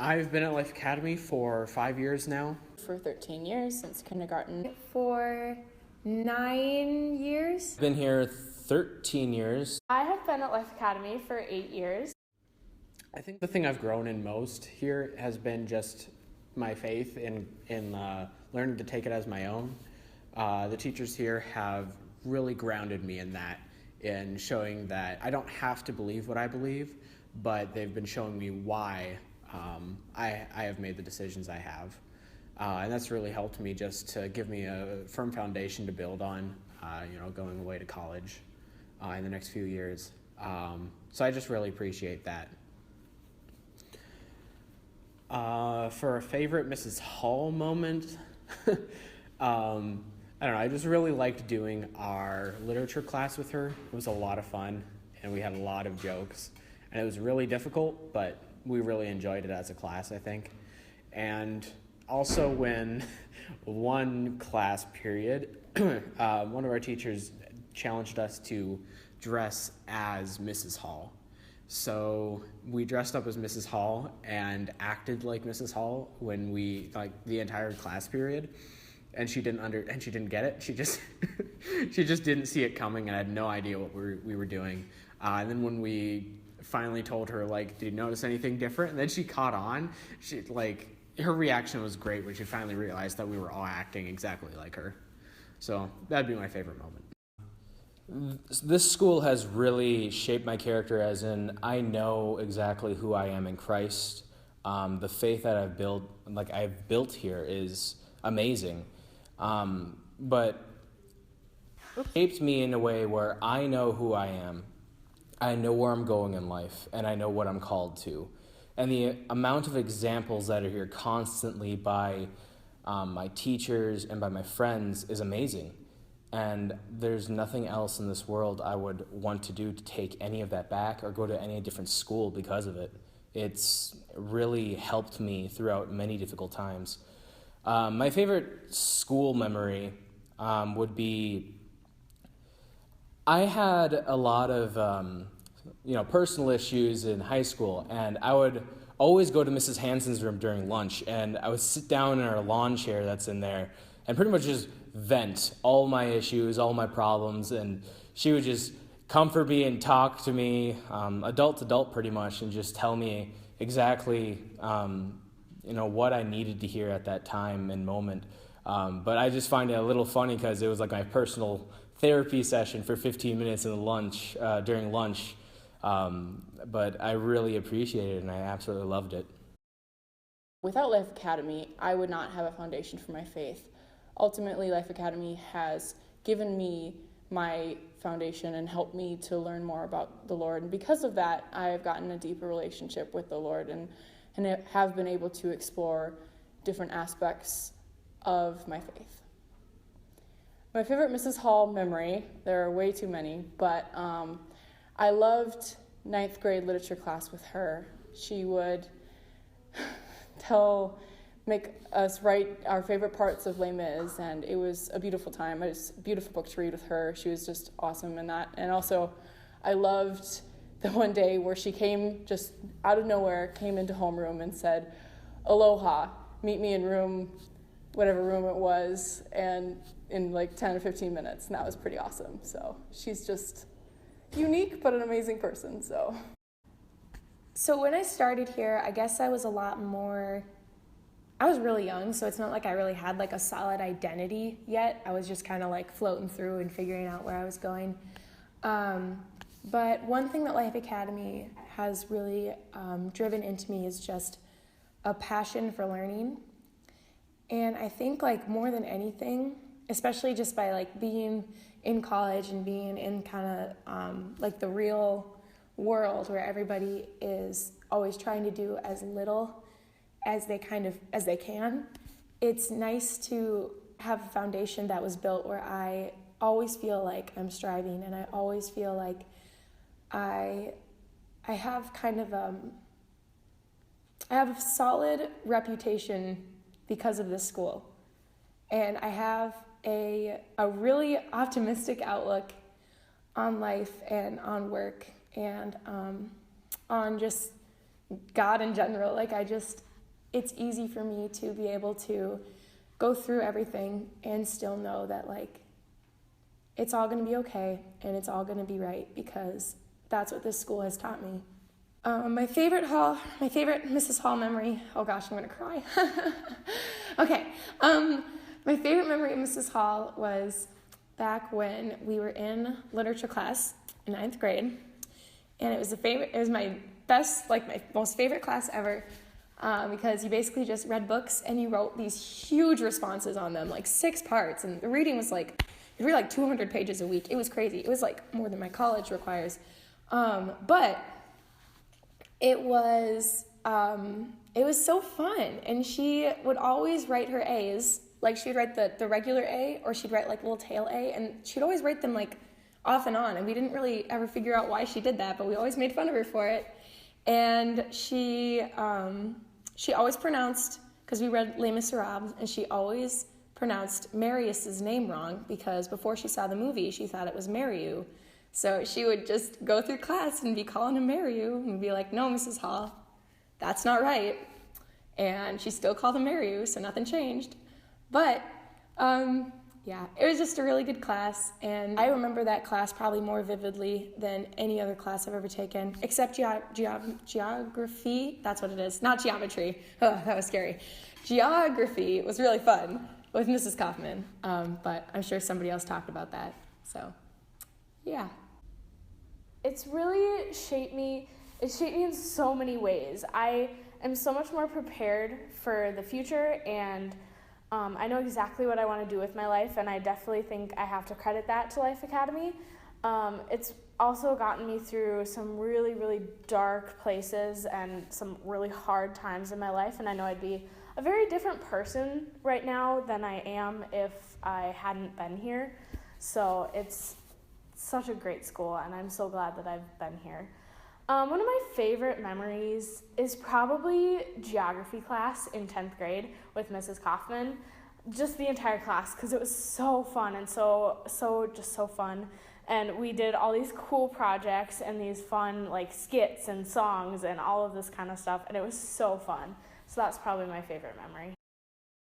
I've been at Life Academy for 5 years now. For 13 years, since kindergarten. For 9 years. Been here 13 years. I have been at Life Academy for 8 years. I think the thing I've grown in most here has been just my faith in learning to take it as my own. The teachers here have really grounded me in that, in showing that I don't have to believe what I believe, but they've been showing me why I have made the decisions I have. And that's really helped me just to give me a firm foundation to build on, going away to college in the next few years. So I just really appreciate that. For a favorite Mrs. Hall moment, I don't know, I just really liked doing our literature class with her. It was a lot of fun, and we had a lot of jokes. And it was really difficult, but we really enjoyed it as a class, I think. And also when one class period, one of our teachers challenged us to dress as Mrs. Hall. So we dressed up as Mrs. Hall and acted like Mrs. Hall when the entire class period. And she didn't get it. She just she just didn't see it coming and had no idea what we were doing. And then when we finally told her, did you notice anything different? And then she caught on. Her reaction was great when she finally realized that we were all acting exactly like her. So that'd be my favorite moment. This school has really shaped my character, as in I know exactly who I am in Christ. The faith that I've built here is amazing. But it shaped me in a way where I know who I am, I know where I'm going in life, and I know what I'm called to. And the amount of examples that are here constantly by my teachers and by my friends is amazing. And there's nothing else in this world I would want to do to take any of that back or go to any different school because of it. It's really helped me throughout many difficult times. My favorite school memory would be, I had a lot of personal issues in high school, and I would always go to Mrs. Hansen's room during lunch, and I would sit down in her lawn chair that's in there and pretty much just vent all my issues, all my problems, and she would just comfort me and talk to me, adult to adult pretty much, and just tell me exactly what I needed to hear at that time and moment. But I just find it a little funny because it was like my personal therapy session for 15 minutes during lunch. But I really appreciated it, and I absolutely loved it. Without Life Academy, I would not have a foundation for my faith. Ultimately, Life Academy has given me my foundation and helped me to learn more about the Lord. And because of that, I have gotten a deeper relationship with the Lord and have been able to explore different aspects of my faith. My favorite Mrs. Hall memory, there are way too many, but I loved 9th grade literature class with her. She would make us write our favorite parts of Les Mis, and it was a beautiful time. It was a beautiful book to read with her. She was just awesome in that. And also, I loved the one day where she came just out of nowhere, came into homeroom and said, "Aloha, meet me in whatever room it was," and in 10 or 15 minutes, and that was pretty awesome. So she's just unique, but an amazing person, so. So when I started here, I guess I was really young, so it's not like I really had a solid identity yet. I was just kind of floating through and figuring out where I was going. But one thing that Life Academy has really driven into me is just a passion for learning. And I think more than anything, especially just by being in college and being in kind of the real world where everybody is always trying to do as little as they can, it's nice to have a foundation that was built where I always feel like I'm striving, and I always feel like I have I have a solid reputation because of this school, and I have a really optimistic outlook on life and on work and on just God in general. it's easy for me to be able to go through everything and still know that like it's all going to be okay and it's all going to be right, because that's what this school has taught me. My favorite Mrs. Hall memory, oh gosh, I'm going to cry. Okay, my favorite memory of Mrs. Hall was back when we were in literature class in 9th grade, and it was my best, like my most favorite class ever, because you basically just read books and you wrote these huge responses on them, like 6 parts, and the reading was like, you read like 200 pages a week. It was crazy. It was like more than my college requires. But it was so fun, and she would always write her A's. Like she'd write the regular A, or she'd write like little tail A, and she'd always write them like off and on, and we didn't really ever figure out why she did that, but we always made fun of her for it. And she always pronounced, because we read Les Miserables, and she always pronounced Marius's name wrong, because before she saw the movie, she thought it was Mariu. So she would just go through class and be calling him Mariu, and be like, no, Mrs. Hall, that's not right. And she still called him Mariu, so nothing changed. But, yeah, it was just a really good class, and I remember that class probably more vividly than any other class I've ever taken, except geography. That's what it is, not geometry. Oh, that was scary. Geography was really fun with Mrs. Kaufman, but I'm sure somebody else talked about that, so yeah. It's really shaped me. It shaped me in so many ways. I am so much more prepared for the future, and I know exactly what I want to do with my life, and I definitely think I have to credit that to Life Academy. It's also gotten me through some really, really dark places and some really hard times in my life, and I know I'd be a very different person right now than I am if I hadn't been here. So it's such a great school, and I'm so glad that I've been here. One of my favorite memories is probably geography class in 10th grade with Mrs. Kaufman. Just the entire class, because it was so fun and so fun. And we did all these cool projects and these fun like skits and songs and all of this kind of stuff, and it was so fun. So that's probably my favorite memory.